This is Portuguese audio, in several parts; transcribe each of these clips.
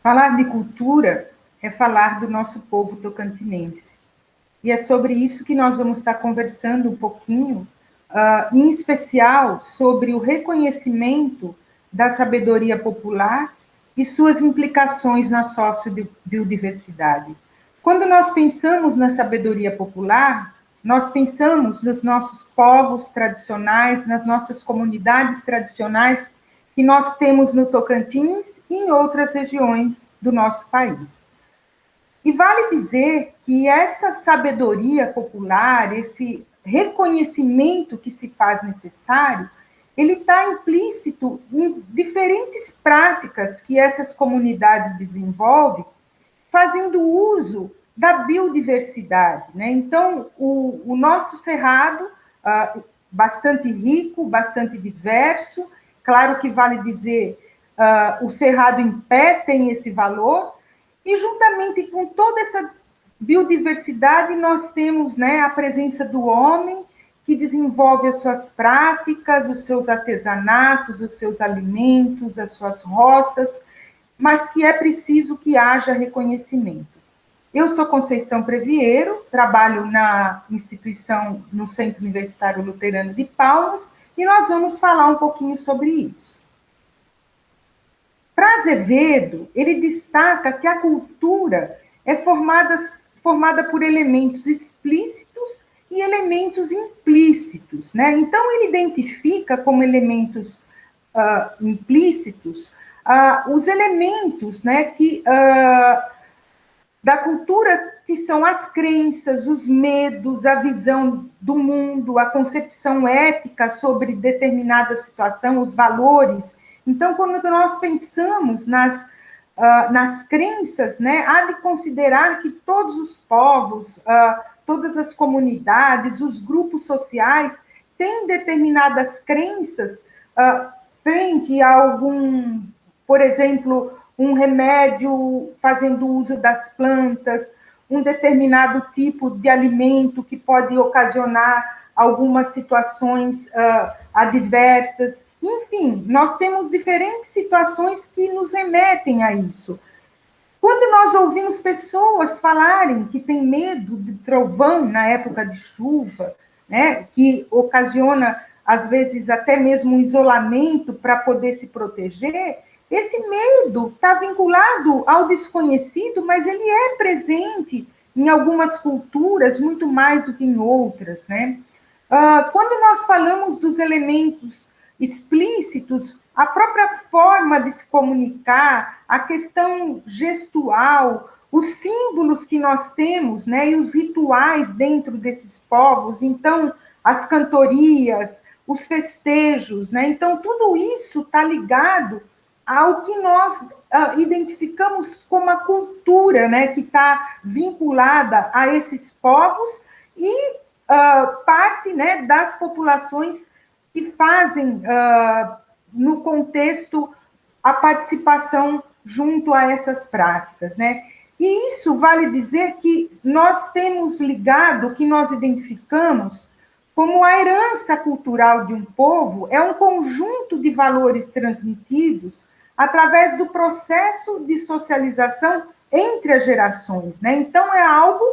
Falar de cultura é falar do nosso povo tocantinense. E é sobre isso que nós vamos estar conversando um pouquinho, em especial sobre o reconhecimento da sabedoria popular e suas implicações na sociobiodiversidade. Quando nós pensamos na sabedoria popular, nós pensamos nos nossos povos tradicionais, nas nossas comunidades tradicionais que nós temos no Tocantins e em outras regiões do nosso país. E vale dizer que essa sabedoria popular, esse reconhecimento que se faz necessário, ele está implícito em diferentes práticas que essas comunidades desenvolvem, fazendo uso da biodiversidade. Né? Então, o nosso cerrado, bastante rico, bastante diverso, claro que vale dizer, o cerrado em pé tem esse valor, e juntamente com toda essa biodiversidade, nós temos, né, a presença do homem, que desenvolve as suas práticas, os seus artesanatos, os seus alimentos, as suas roças, mas que é preciso que haja reconhecimento. Eu sou Conceição Previeiro, trabalho na instituição, no Centro Universitário Luterano de Palmas, e nós vamos falar um pouquinho sobre isso. Para Azevedo, ele destaca que a cultura é formada por elementos explícitos e elementos implícitos. Né? Então, ele identifica como elementos implícitos os elementos, né, da cultura, que são as crenças, os medos, a visão do mundo, a concepção ética sobre determinada situação, os valores. Então, quando nós pensamos nas crenças, né, há de considerar que todos os povos, todas as comunidades, os grupos sociais têm determinadas crenças frente a algum, por exemplo, um remédio fazendo uso das plantas, um determinado tipo de alimento que pode ocasionar algumas situações adversas. Enfim, nós temos diferentes situações que nos remetem a isso. Quando nós ouvimos pessoas falarem que tem medo de trovão na época de chuva, né, que ocasiona, às vezes, até mesmo um isolamento para poder se proteger, esse medo está vinculado ao desconhecido, mas ele é presente em algumas culturas, muito mais do que em outras. Né? Quando nós falamos dos elementos explícitos, a própria forma de se comunicar, a questão gestual, os símbolos que nós temos, né, e os rituais dentro desses povos, então, as cantorias, os festejos, né, então, tudo isso está ligado ao que nós identificamos como a cultura, né, que está vinculada a esses povos e parte, né, das populações que fazem, no contexto, a participação junto a essas práticas. Né? E isso vale dizer que nós temos ligado, o que nós identificamos como a herança cultural de um povo, é um conjunto de valores transmitidos através do processo de socialização entre as gerações. Né? Então, é algo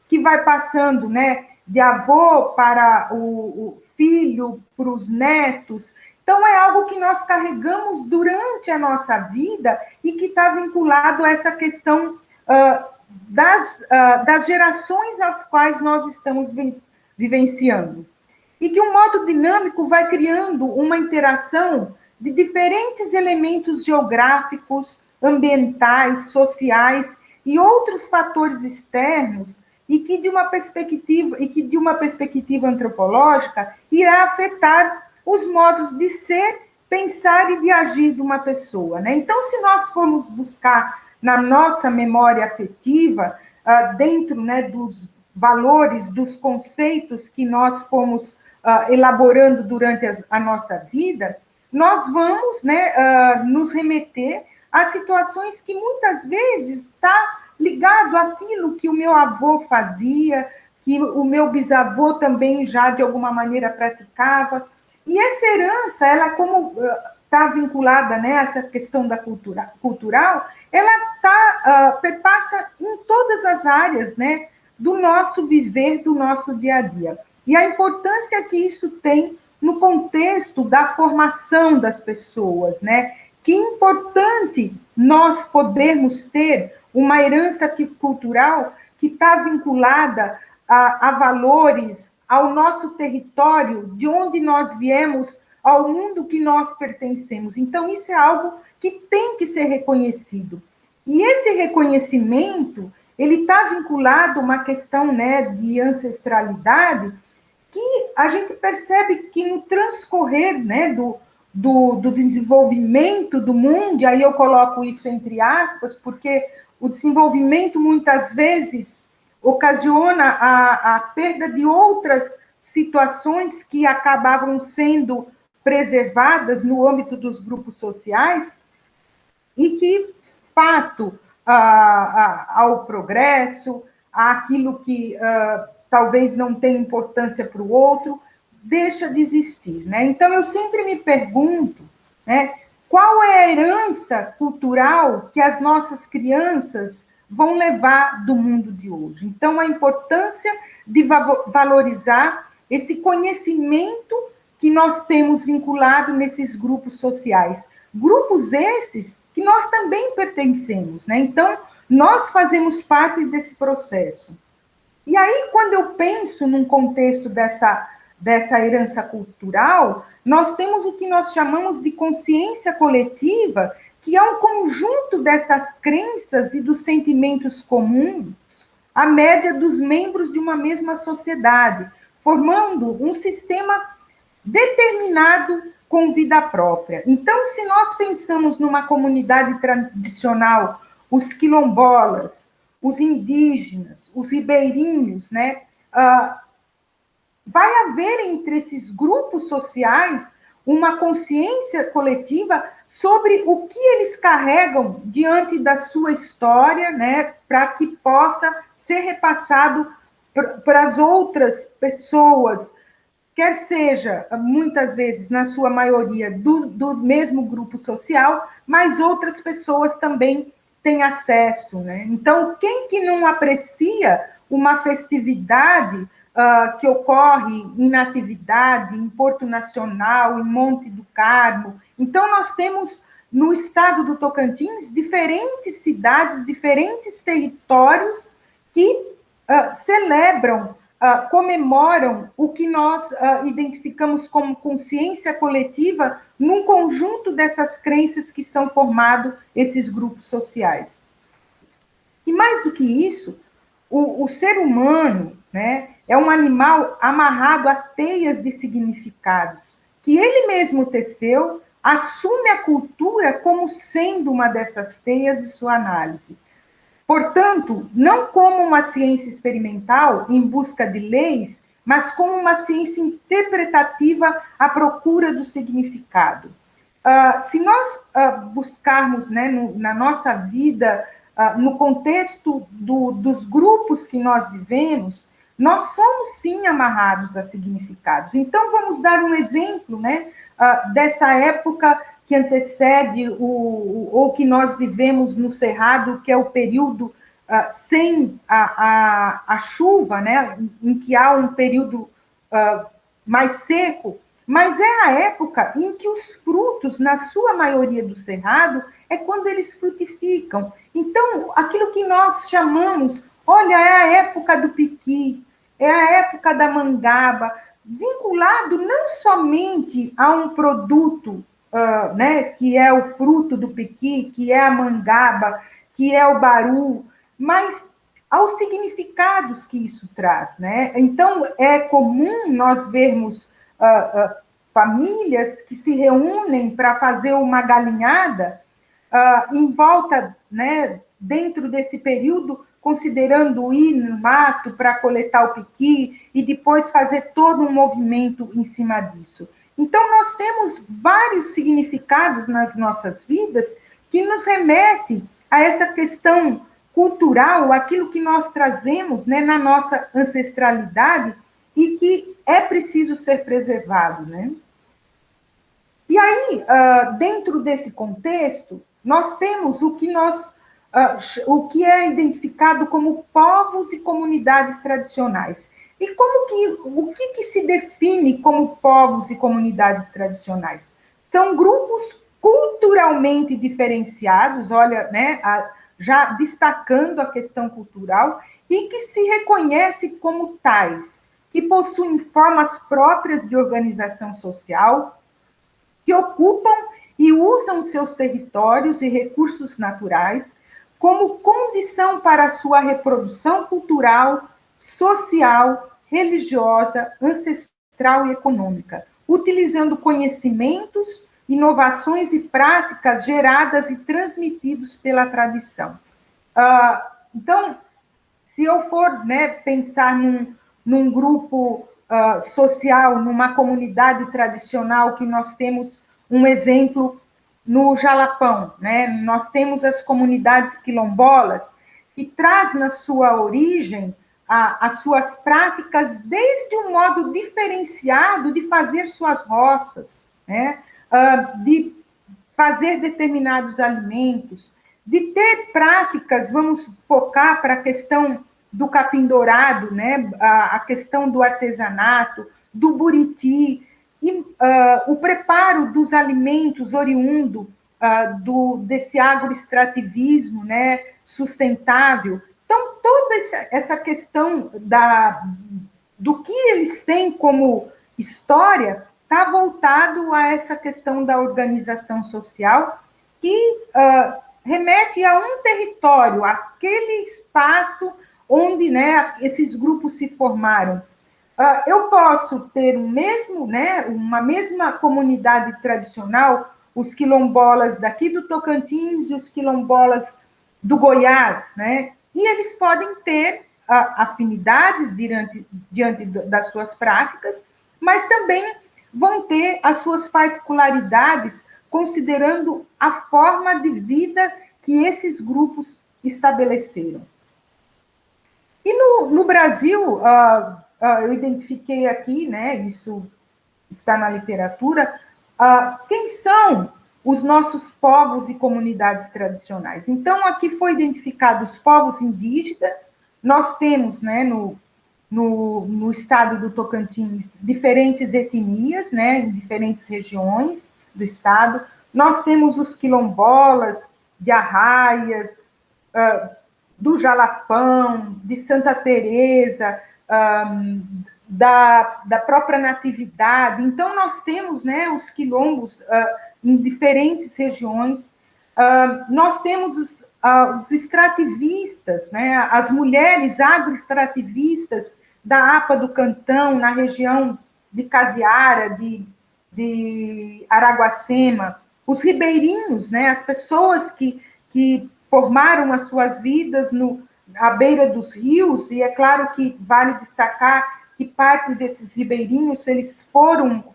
que vai passando, né, de avô para o filho, para os netos. Então, é algo que nós carregamos durante a nossa vida e que está vinculado a essa questão das gerações às quais nós estamos vivenciando. E que um modo dinâmico vai criando uma interação de diferentes elementos geográficos, ambientais, sociais e outros fatores externos, e que de uma perspectiva antropológica irá afetar os modos de ser, pensar e de agir de uma pessoa. Né? Então, se nós formos buscar na nossa memória afetiva, dentro, né, dos valores, dos conceitos que nós fomos elaborando durante a nossa vida, nós vamos, né, nos remeter a situações que muitas vezes está ligado àquilo que o meu avô fazia, que o meu bisavô também já de alguma maneira praticava. E essa herança, ela como está vinculada, né, a essa questão da cultural, ela perpassa em todas as áreas, né, do nosso viver, do nosso dia a dia. E a importância que isso tem no contexto da formação das pessoas, né? Que importante nós podermos ter uma herança cultural que está vinculada a valores, ao nosso território, de onde nós viemos, ao mundo que nós pertencemos. Então, isso é algo que tem que ser reconhecido. E esse reconhecimento, ele está vinculado a uma questão, né, de ancestralidade, que a gente percebe que no transcorrer, né, do desenvolvimento do mundo, e aí eu coloco isso entre aspas, porque o desenvolvimento muitas vezes ocasiona a perda de outras situações que acabavam sendo preservadas no âmbito dos grupos sociais, e que, fato ao progresso, àquilo que talvez não tenha importância para o outro, deixa de existir, né? Então, eu sempre me pergunto, né, qual é a herança cultural que as nossas crianças vão levar do mundo de hoje? Então, a importância de valorizar esse conhecimento que nós temos vinculado nesses grupos sociais. Grupos esses que nós também pertencemos, né? Então, nós fazemos parte desse processo. E aí, quando eu penso num contexto dessa herança cultural, nós temos o que nós chamamos de consciência coletiva, que é um conjunto dessas crenças e dos sentimentos comuns, à média dos membros de uma mesma sociedade, formando um sistema determinado com vida própria. Então, se nós pensamos numa comunidade tradicional, os quilombolas, os indígenas, os ribeirinhos, né? Vai haver entre esses grupos sociais uma consciência coletiva sobre o que eles carregam diante da sua história, né? Para que possa ser repassado para as outras pessoas, quer seja, muitas vezes, na sua maioria, do mesmo grupo social, mas outras pessoas também têm acesso, né? Então, quem que não aprecia uma festividade que ocorre em Natividade, em Porto Nacional, em Monte do Carmo? Então, nós temos, no estado do Tocantins, diferentes cidades, diferentes territórios que celebram, comemoram o que nós identificamos como consciência coletiva num conjunto dessas crenças que são formados esses grupos sociais. E mais do que isso, o ser humano, né, é um animal amarrado a teias de significados, que ele mesmo teceu, assume a cultura como sendo uma dessas teias de sua análise. Portanto, não como uma ciência experimental em busca de leis, mas como uma ciência interpretativa à procura do significado. Se nós buscarmos, né, na nossa vida, no contexto dos grupos que nós vivemos, nós somos sim amarrados a significados. Então, vamos dar um exemplo, né, dessa época que antecede ou que nós vivemos no Cerrado, que é o período sem a chuva, né, em que há um período mais seco, mas é a época em que os frutos, na sua maioria do Cerrado, é quando eles frutificam. Então, aquilo que nós chamamos, olha, é a época do piqui, é a época da mangaba, vinculado não somente a um produto, né, que é o fruto do piqui, que é a mangaba, que é o baru, mas aos significados que isso traz, né? Então, é comum nós vermos famílias que se reúnem para fazer uma galinhada em volta, né, dentro desse período, considerando ir no mato para coletar o piqui e depois fazer todo um movimento em cima disso. Então, nós temos vários significados nas nossas vidas que nos remetem a essa questão cultural, aquilo que nós trazemos, né, na nossa ancestralidade e que é preciso ser preservado, né? E aí, dentro desse contexto, nós temos o que é identificado como povos e comunidades tradicionais. E o que se define como povos e comunidades tradicionais? São grupos culturalmente diferenciados, olha, né, já destacando a questão cultural, e que se reconhece como tais, que possuem formas próprias de organização social, que ocupam e usam seus territórios e recursos naturais como condição para a sua reprodução cultural, social, religiosa, ancestral e econômica, utilizando conhecimentos, inovações e práticas geradas e transmitidos pela tradição. Então, se eu for, né, pensar num grupo social, numa comunidade tradicional, que nós temos um exemplo no Jalapão, né? Nós temos as comunidades quilombolas, que traz na sua origem as suas práticas desde um modo diferenciado de fazer suas roças, né? De fazer determinados alimentos, de ter práticas, vamos focar para a questão do capim dourado, né? A questão do artesanato, do buriti, e o preparo dos alimentos oriundo desse agroextrativismo, né, sustentável. Então, toda essa questão do que eles têm como história está voltado a essa questão da organização social, que remete a um território, aquele espaço onde, né, esses grupos se formaram. Eu posso ter uma mesma comunidade tradicional, os quilombolas daqui do Tocantins e os quilombolas do Goiás, né? E eles podem ter afinidades diante das suas práticas, mas também vão ter as suas particularidades, considerando a forma de vida que esses grupos estabeleceram. E no Brasil, eu identifiquei aqui, né, isso está na literatura, quem são os nossos povos e comunidades tradicionais. Então, aqui foi identificado os povos indígenas, nós temos, né, no estado do Tocantins, diferentes etnias, né, em diferentes regiões do estado. Nós temos os quilombolas, de Arraias, do Jalapão, de Santa Teresa, da própria Natividade. Então, nós temos, né, os quilombos em diferentes regiões. Nós temos os extrativistas, né, as mulheres agroextrativistas da APA do Cantão, na região de Casiara, de Araguacema, os ribeirinhos, né, as pessoas que formaram as suas vidas à beira dos rios, e é claro que vale destacar que parte desses ribeirinhos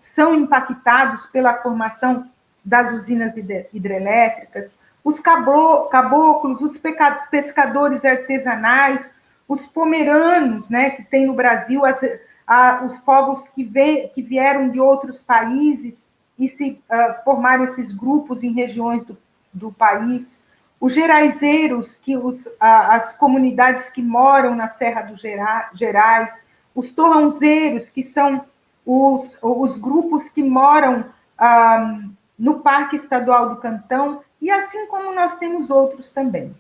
são impactados pela formação das usinas hidrelétricas, os caboclos, os pescadores artesanais, os pomeranos, né, que tem no Brasil, os povos que vieram de outros países e formaram esses grupos em regiões do país, os geraizeiros, as comunidades que moram na Serra dos Gerais, os torrãozeiros, que são os grupos que moram no Parque Estadual do Cantão, e assim como nós temos outros também.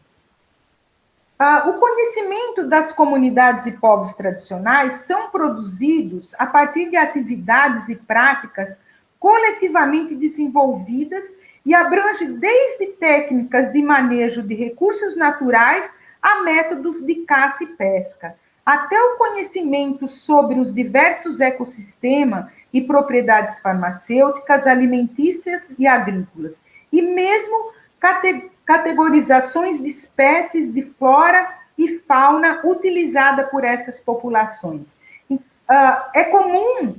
O conhecimento das comunidades e povos tradicionais são produzidos a partir de atividades e práticas coletivamente desenvolvidas e abrange desde técnicas de manejo de recursos naturais a métodos de caça e pesca, até o conhecimento sobre os diversos ecossistemas e propriedades farmacêuticas, alimentícias e agrícolas, e mesmo categorizações de espécies de flora e fauna utilizada por essas populações. É comum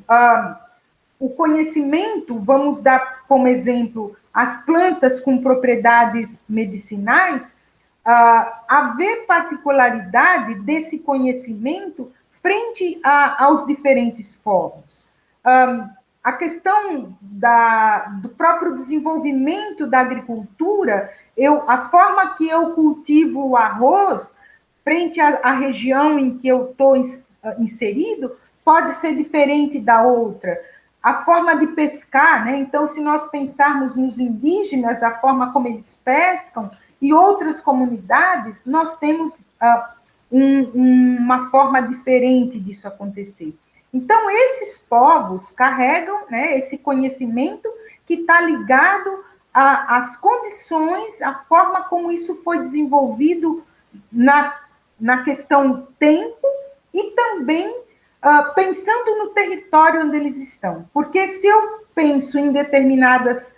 o conhecimento, vamos dar como exemplo as plantas com propriedades medicinais, haver particularidade desse conhecimento frente aos diferentes povos. a questão do próprio desenvolvimento da agricultura, a forma que eu cultivo o arroz, frente à região em que eu estou inserido, pode ser diferente da outra. A forma de pescar, né? Então, se nós pensarmos nos indígenas, a forma como eles pescam, e outras comunidades, nós temos uma forma diferente disso acontecer. Então, esses povos carregam, né, esse conhecimento que está ligado às condições, à forma como isso foi desenvolvido na questão tempo e também pensando no território onde eles estão. Porque se eu penso em determinados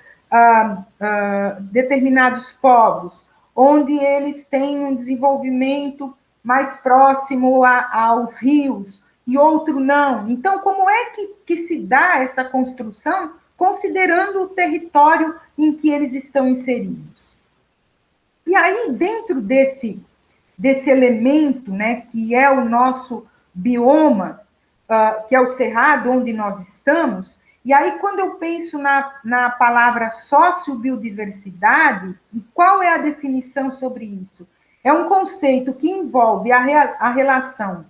povos, onde eles têm um desenvolvimento mais próximo aos rios, e outro não. Então, como é que se dá essa construção, considerando o território em que eles estão inseridos? E aí, dentro desse elemento, né, que é o nosso bioma, que é o cerrado onde nós estamos, e aí, quando eu penso na palavra sociobiodiversidade, e qual é a definição sobre isso? É um conceito que envolve a relação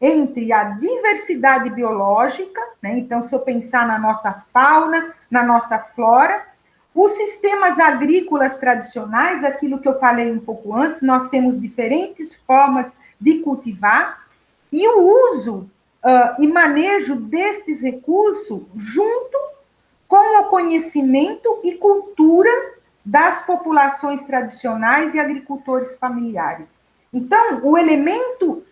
entre a diversidade biológica, né? Então, se eu pensar na nossa fauna, na nossa flora, os sistemas agrícolas tradicionais, aquilo que eu falei um pouco antes, nós temos diferentes formas de cultivar, e o uso e manejo destes recursos junto com o conhecimento e cultura das populações tradicionais e agricultores familiares. Então, o elemento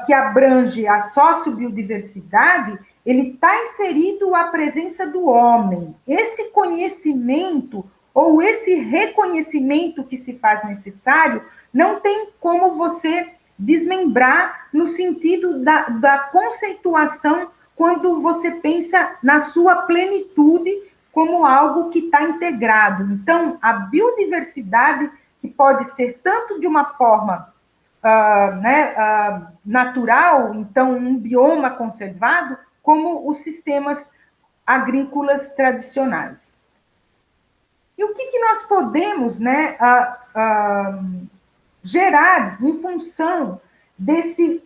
que abrange a sociobiodiversidade, ele está inserido a presença do homem. Esse conhecimento ou esse reconhecimento que se faz necessário, não tem como você desmembrar no sentido da conceituação quando você pensa na sua plenitude como algo que está integrado. Então, a biodiversidade, que pode ser tanto de uma forma natural, então um bioma conservado, como os sistemas agrícolas tradicionais. E o que nós podemos, né, gerar em função desse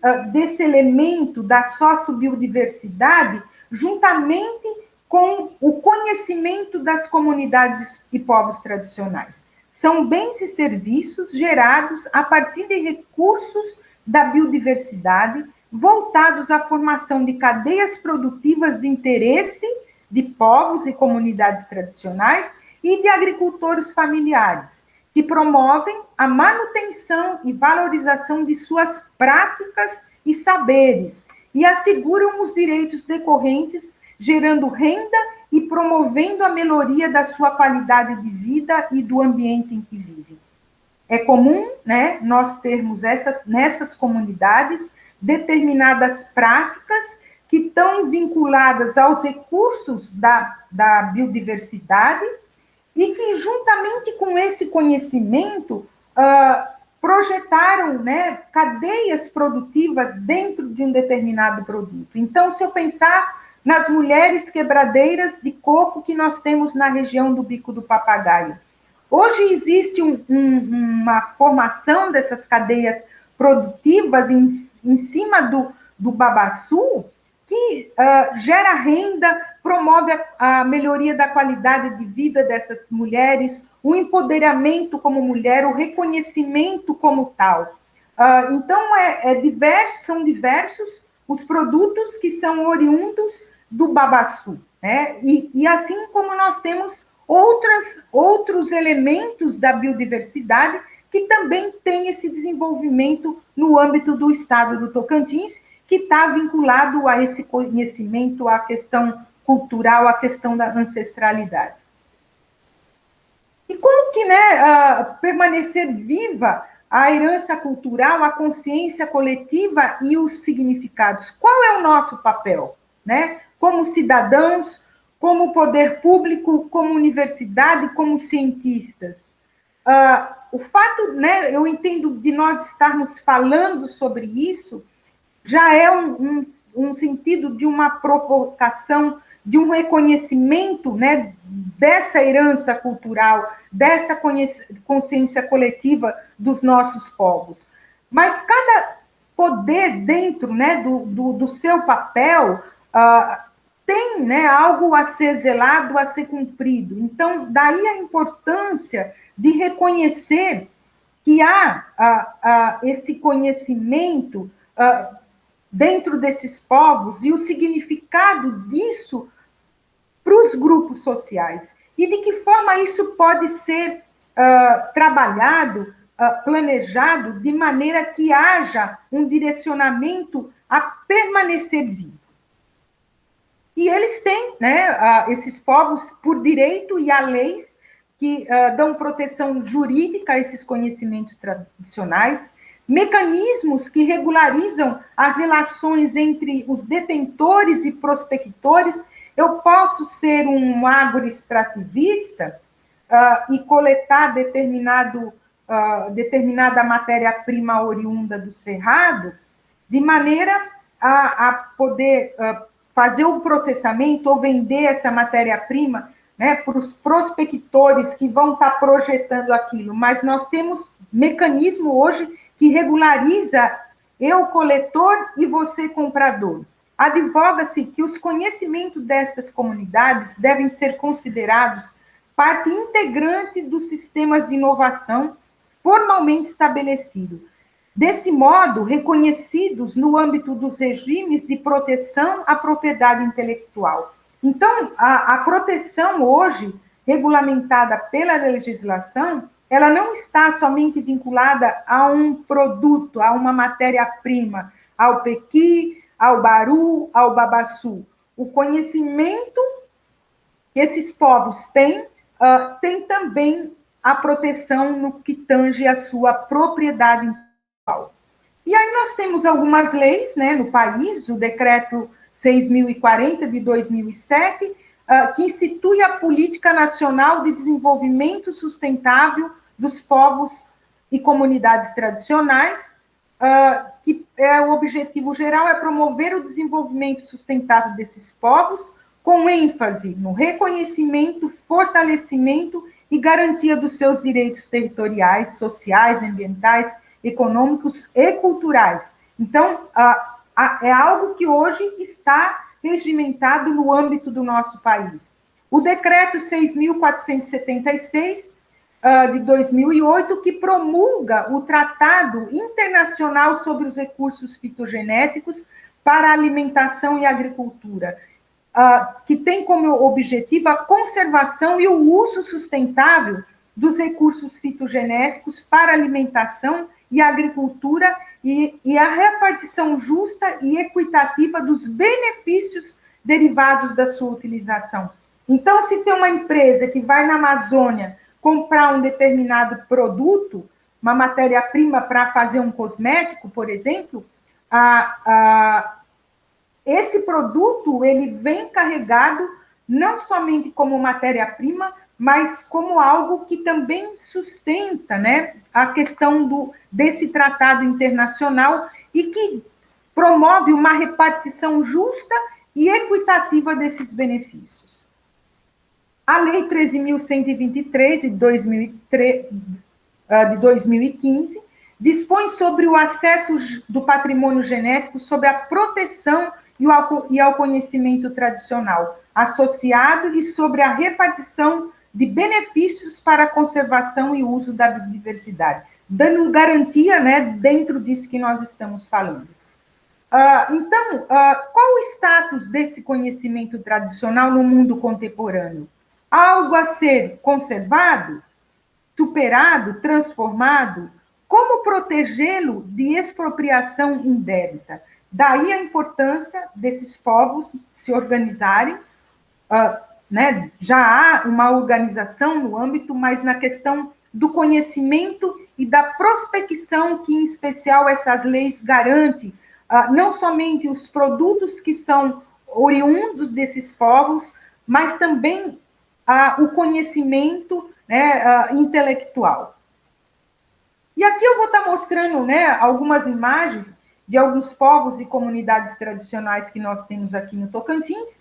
elemento da sociobiodiversidade, juntamente com o conhecimento das comunidades e povos tradicionais? São bens e serviços gerados a partir de recursos da biodiversidade, voltados à formação de cadeias produtivas de interesse de povos e comunidades tradicionais e de agricultores familiares, que promovem a manutenção e valorização de suas práticas e saberes e asseguram os direitos decorrentes, gerando renda e promovendo a melhoria da sua qualidade de vida e do ambiente em que vivem. É comum, né, nós termos nessas comunidades determinadas práticas que estão vinculadas aos recursos da biodiversidade e que, juntamente com esse conhecimento, projetaram, né, cadeias produtivas dentro de um determinado produto. Então, se eu pensar nas mulheres quebradeiras de coco que nós temos na região do Bico do Papagaio, hoje existe uma formação dessas cadeias produtivas em cima do babaçu, que gera renda, promove a melhoria da qualidade de vida dessas mulheres, o empoderamento como mulher, o reconhecimento como tal. Então, são diversos os produtos que são oriundos do babaçu, né? E assim como nós temos outros elementos da biodiversidade que também têm esse desenvolvimento no âmbito do estado do Tocantins, que está vinculado a esse conhecimento, à questão cultural, à questão da ancestralidade. E como que, né, permanecer viva a herança cultural, a consciência coletiva e os significados? Qual é o nosso papel, né? Como cidadãos, como poder público, como universidade, como cientistas? O fato, né, eu entendo de nós estarmos falando sobre isso, já é um sentido de uma provocação, de um reconhecimento, né, dessa herança cultural, dessa consciência coletiva dos nossos povos. Mas cada poder dentro, né, do seu papel tem, né, algo a ser zelado, a ser cumprido. Então, daí a importância de reconhecer que há esse conhecimento dentro desses povos e o significado disso para os grupos sociais. E de que forma isso pode ser trabalhado, planejado, de maneira que haja um direcionamento a permanecer vivo. E eles têm, né, esses povos, por direito, e há leis que dão proteção jurídica a esses conhecimentos tradicionais, mecanismos que regularizam as relações entre os detentores e prospectores. Eu posso ser um agroextrativista e coletar determinada matéria-prima oriunda do cerrado, de maneira a poder fazer o processamento ou vender essa matéria-prima, né, para os prospectores que vão estar projetando aquilo. Mas nós temos mecanismo hoje que regulariza eu, coletor, e você, comprador. Advoga-se que os conhecimentos destas comunidades devem ser considerados parte integrante dos sistemas de inovação formalmente estabelecidos. Desse modo, reconhecidos no âmbito dos regimes de proteção à propriedade intelectual. Então, a proteção hoje, regulamentada pela legislação, ela não está somente vinculada a um produto, a uma matéria-prima, ao pequi, ao baru, ao babaçu. O conhecimento que esses povos têm, tem também a proteção no que tange a sua propriedade intelectual. E aí nós temos algumas leis, né, no país, o decreto 6.040 de 2007, que institui a Política Nacional de Desenvolvimento Sustentável dos Povos e Comunidades Tradicionais, que o objetivo geral é promover o desenvolvimento sustentável desses povos, com ênfase no reconhecimento, fortalecimento e garantia dos seus direitos territoriais, sociais, ambientais, econômicos e culturais. Então, é algo que hoje está regimentado no âmbito do nosso país. O decreto 6.476 de 2008, que promulga o Tratado Internacional sobre os Recursos Fitogenéticos para a Alimentação e Agricultura, que tem como objetivo a conservação e o uso sustentável dos recursos fitogenéticos para alimentação e agricultura e a repartição justa e equitativa dos benefícios derivados da sua utilização. Então, se tem uma empresa que vai na Amazônia comprar um determinado produto, uma matéria-prima para fazer um cosmético, por exemplo, esse produto ele vem carregado não somente como matéria-prima, mas como algo que também sustenta, né, a questão desse tratado internacional e que promove uma repartição justa e equitativa desses benefícios. A Lei 13.123, de 2015, dispõe sobre o acesso do patrimônio genético, sobre a proteção e ao conhecimento tradicional associado e sobre a repartição de benefícios para a conservação e uso da biodiversidade, dando garantia, né, dentro disso que nós estamos falando. Então, qual o status desse conhecimento tradicional no mundo contemporâneo? Algo a ser conservado, superado, transformado? Como protegê-lo de expropriação indébita? Daí a importância desses povos se organizarem, né? Já há uma organização no âmbito, mas na questão do conhecimento e da prospecção, que em especial essas leis garantem, não somente os produtos que são oriundos desses povos, mas também o conhecimento, né, intelectual. E aqui eu vou estar mostrando, né, algumas imagens de alguns povos e comunidades tradicionais que nós temos aqui no Tocantins,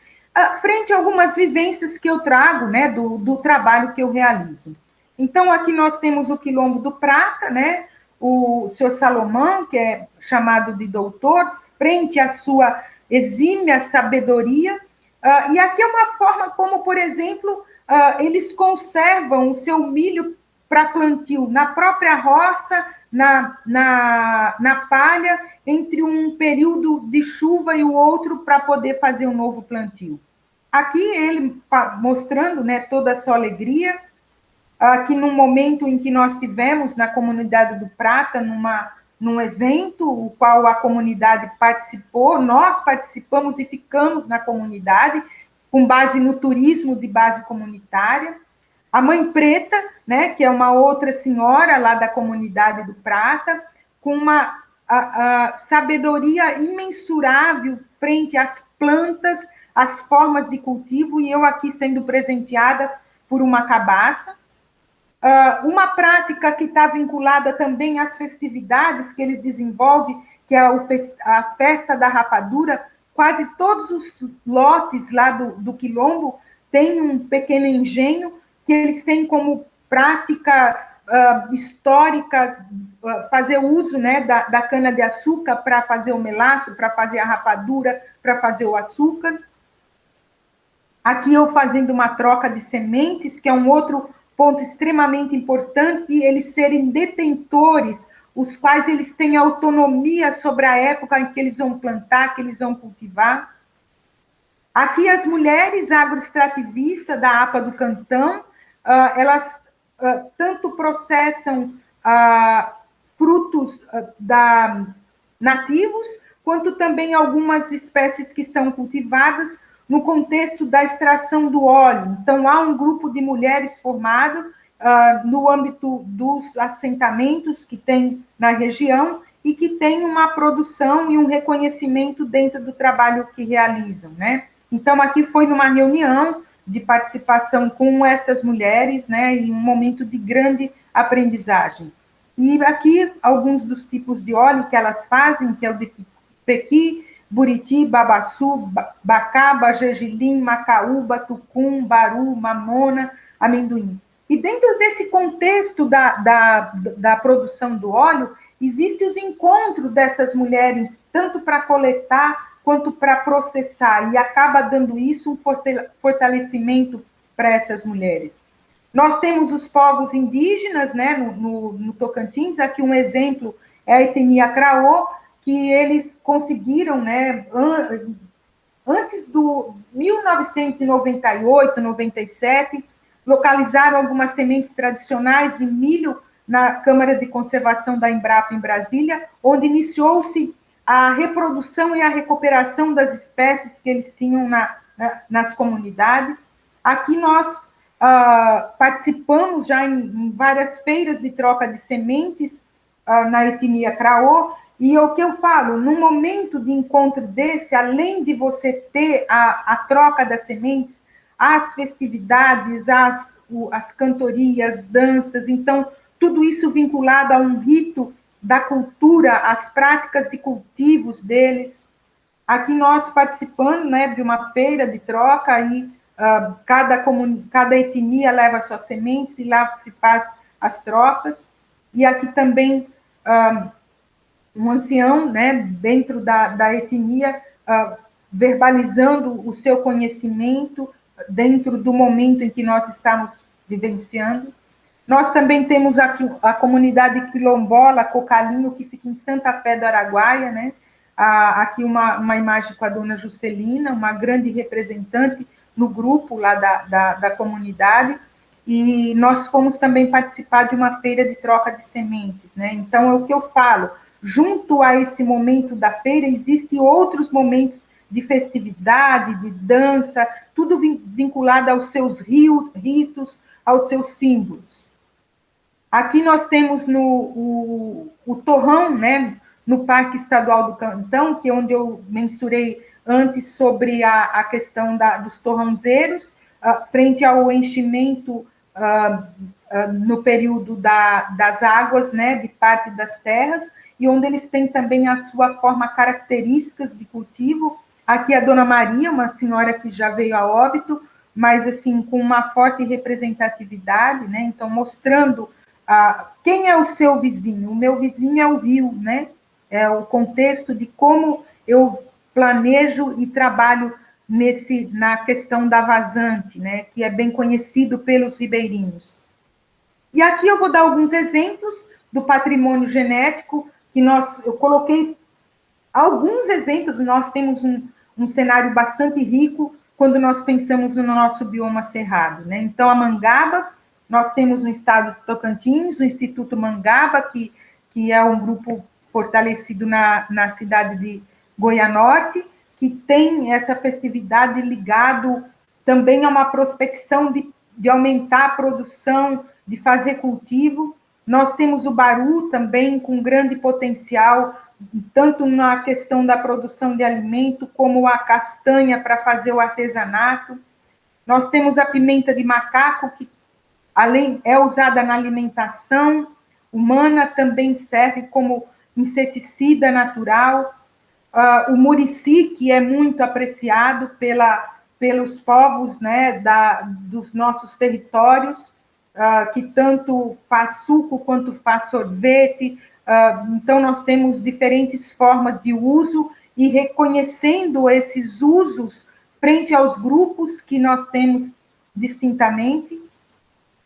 frente a algumas vivências que eu trago, né, do trabalho que eu realizo. Então, aqui nós temos o Quilombo do Prata, né, o senhor Salomão, que é chamado de doutor, frente à sua exímia sabedoria, e aqui é uma forma como, por exemplo, eles conservam o seu milho para plantio na própria roça, na palha, entre um período de chuva e o outro para poder fazer um novo plantio. Aqui ele mostrando, né, toda a sua alegria, aqui no momento em que nós tivemos na comunidade do Prata, num evento, o qual a comunidade participou, nós participamos e ficamos na comunidade, com base no turismo de base comunitária. A Mãe Preta, né, que é uma outra senhora lá da comunidade do Prata, com uma sabedoria imensurável frente às plantas, às formas de cultivo, e eu aqui sendo presenteada por uma cabaça. Uma prática que está vinculada também às festividades que eles desenvolvem, que é a festa da rapadura. Quase todos os lotes lá do Quilombo têm um pequeno engenho que eles têm como prática histórica fazer uso, né, da cana-de-açúcar para fazer o melaço, para fazer a rapadura, para fazer o açúcar. Aqui eu fazendo uma troca de sementes, que é um outro ponto extremamente importante, eles serem detentores, os quais eles têm autonomia sobre a época em que eles vão plantar, que eles vão cultivar. Aqui as mulheres agroextrativistas da APA do Cantão, elas tanto processam frutos nativos, quanto também algumas espécies que são cultivadas no contexto da extração do óleo. Então, há um grupo de mulheres formado no âmbito dos assentamentos que tem na região e que tem uma produção e um reconhecimento dentro do trabalho que realizam, né? Então, aqui foi numa reunião de participação com essas mulheres, né, em um momento de grande aprendizagem. E aqui, alguns dos tipos de óleo que elas fazem, que é o de pequi, buriti, babaçu, bacaba, gergelim, macaúba, tucum, baru, mamona, amendoim. E dentro desse contexto da produção do óleo, existem os encontros dessas mulheres, tanto para coletar quanto para processar, e acaba dando isso um fortalecimento para essas mulheres. Nós temos os povos indígenas, né, no Tocantins, aqui um exemplo é a etnia Craô, que eles conseguiram, né, antes do 1998, 97, localizaram algumas sementes tradicionais de milho na Câmara de Conservação da Embrapa em Brasília, onde iniciou-se a reprodução e a recuperação das espécies que eles tinham nas comunidades. Aqui nós participamos já em várias feiras de troca de sementes na etnia Craô, e o que eu falo, num momento de encontro desse, além de você ter a troca das sementes, as festividades, as cantorias, danças, então, tudo isso vinculado a um rito da cultura, as práticas de cultivos deles. Aqui nós participando, né, de uma feira de troca, aí cada etnia leva suas sementes e lá se faz as trocas. E aqui também um ancião, né, dentro da etnia, verbalizando o seu conhecimento dentro do momento em que nós estamos vivenciando. Nós também temos aqui a comunidade quilombola, Cocalinho, que fica em Santa Fé do Araguaia, né? Aqui uma imagem com a dona Juscelina, uma grande representante no grupo lá da comunidade, e nós fomos também participar de uma feira de troca de sementes, né? Então, é o que eu falo, junto a esse momento da feira, existem outros momentos de festividade, de dança, tudo vinculado aos seus ritos, aos seus símbolos. Aqui nós temos o torrão, né, no Parque Estadual do Cantão, que é onde eu mensurei antes sobre a questão dos torrãozeiros, frente ao enchimento no período das águas, né, de parte das terras, e onde eles têm também a sua forma características de cultivo, Aqui a Dona Maria, uma senhora que já veio a óbito, mas assim com uma forte representatividade, né? Então mostrando quem é o seu vizinho. O meu vizinho é o rio, né? É o contexto de como eu planejo e trabalho na questão da vazante, né? Que é bem conhecido pelos ribeirinhos. E aqui eu vou dar alguns exemplos do patrimônio genético que eu coloquei alguns exemplos. Nós temos um cenário bastante rico quando nós pensamos no nosso bioma cerrado, né? Então, a mangaba, nós temos no estado de Tocantins, o Instituto Mangaba, que é um grupo fortalecido na cidade de Goianorte, que tem essa festividade ligado também a uma prospecção de aumentar a produção, de fazer cultivo. Nós temos o Baru também com grande potencial, tanto na questão da produção de alimento, como a castanha para fazer o artesanato. Nós temos a pimenta de macaco, que além é usada na alimentação humana, também serve como inseticida natural. O murici, que é muito apreciado pelos povos, né, dos nossos territórios, que tanto faz suco quanto faz sorvete. Então, nós temos diferentes formas de uso e reconhecendo esses usos frente aos grupos que nós temos distintamente.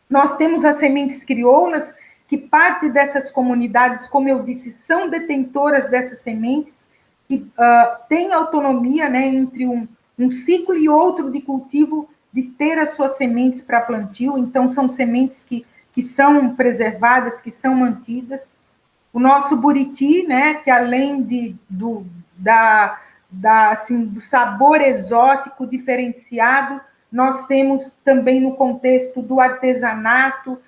Nós temos as sementes crioulas, que parte dessas comunidades, como eu disse, são detentoras dessas sementes, que têm autonomia, né, entre um ciclo e outro de cultivo, de ter as suas sementes para plantio. Então, são sementes que são preservadas, que são mantidas. O nosso buriti, né, que além do sabor exótico diferenciado, nós temos também no contexto do artesanato.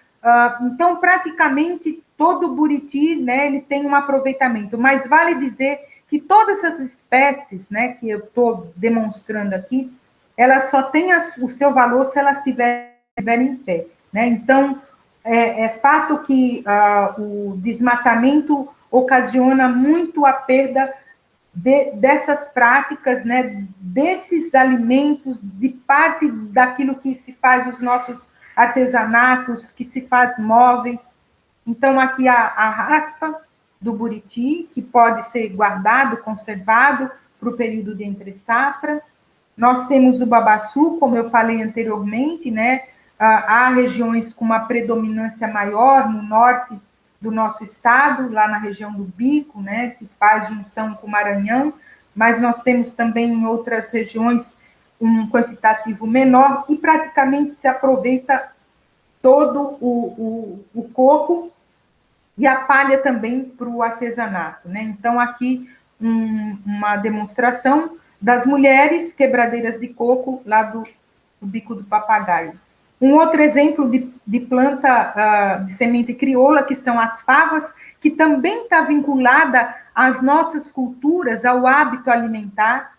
Então, praticamente, todo o buriti, né, ele tem um aproveitamento, mas vale dizer que todas essas espécies, né, que eu estou demonstrando aqui, elas só têm o seu valor se elas estiverem em pé, né? Então, é fato que o desmatamento ocasiona muito a perda dessas práticas, né, desses alimentos, de parte daquilo que se faz os nossos artesanatos, que se faz móveis. Então, aqui a raspa do buriti, que pode ser guardado, conservado para o período de entre-safra. Nós temos o babaçu, como eu falei anteriormente, né? Há regiões com uma predominância maior no norte do nosso estado, lá na região do Bico, né, que faz junção com o Maranhão, mas nós temos também em outras regiões um quantitativo menor e praticamente se aproveita todo o coco e a palha também para o artesanato, né? Então, aqui uma demonstração das mulheres quebradeiras de coco lá do Bico do Papagaio. Um outro exemplo de planta de semente crioula, que são as favas, que também está vinculada às nossas culturas, ao hábito alimentar.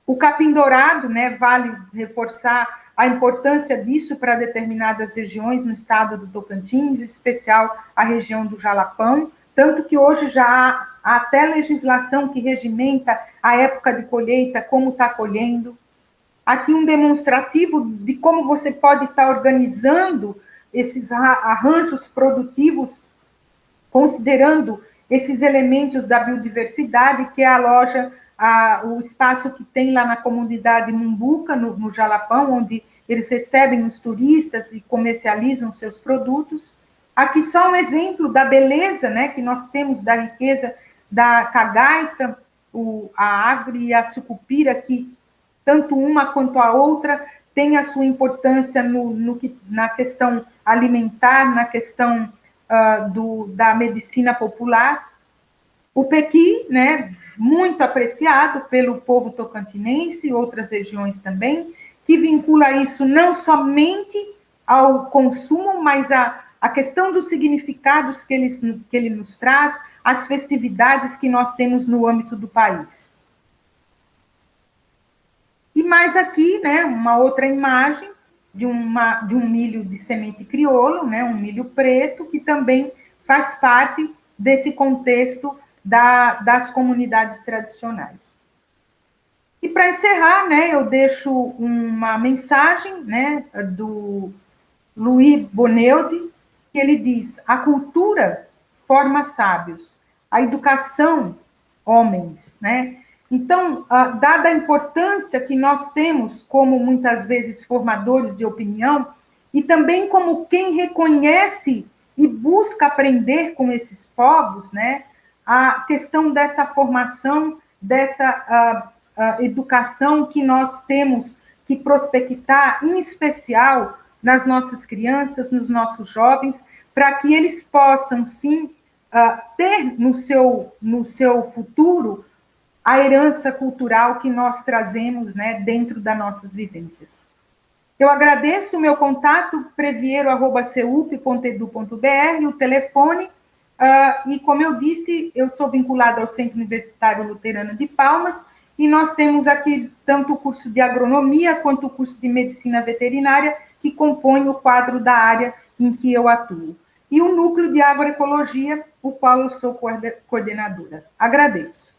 O capim-dourado, né, vale reforçar a importância disso para determinadas regiões no estado do Tocantins, em especial a região do Jalapão, tanto que hoje já há até legislação que regimenta a época de colheita, como está colhendo. Aqui um demonstrativo de como você pode estar organizando esses arranjos produtivos, considerando esses elementos da biodiversidade, que é a loja, o espaço que tem lá na comunidade Mumbuca, no Jalapão, onde eles recebem os turistas e comercializam seus produtos. Aqui só um exemplo da beleza, né, que nós temos, da riqueza da cagaita, a árvore e a sucupira, que tanto uma quanto a outra tem a sua importância na questão alimentar, na questão da medicina popular. O pequi, né, muito apreciado pelo povo tocantinense e outras regiões também, que vincula isso não somente ao consumo, mas a questão dos significados que ele nos traz, as festividades que nós temos no âmbito do país. E mais aqui, né, uma outra imagem de um milho de semente crioulo, né, um milho preto, que também faz parte desse contexto das comunidades tradicionais. E para encerrar, né, eu deixo uma mensagem, né, do Louis Boneude, que ele diz: a cultura forma sábios, a educação, homens, né? Então, dada a importância que nós temos como, muitas vezes, formadores de opinião, e também como quem reconhece e busca aprender com esses povos, né? A questão dessa formação, dessa educação que nós temos que prospectar, em especial nas nossas crianças, nos nossos jovens, para que eles possam, sim, ter no seu futuro a herança cultural que nós trazemos, né, dentro das nossas vivências. Eu agradeço o meu contato, previero@ceup.edu.br, o telefone, e como eu disse, eu sou vinculada ao Centro Universitário Luterano de Palmas, e nós temos aqui tanto o curso de agronomia quanto o curso de medicina veterinária, que compõem o quadro da área em que eu atuo. E o núcleo de agroecologia, o qual eu sou coordenadora. Agradeço.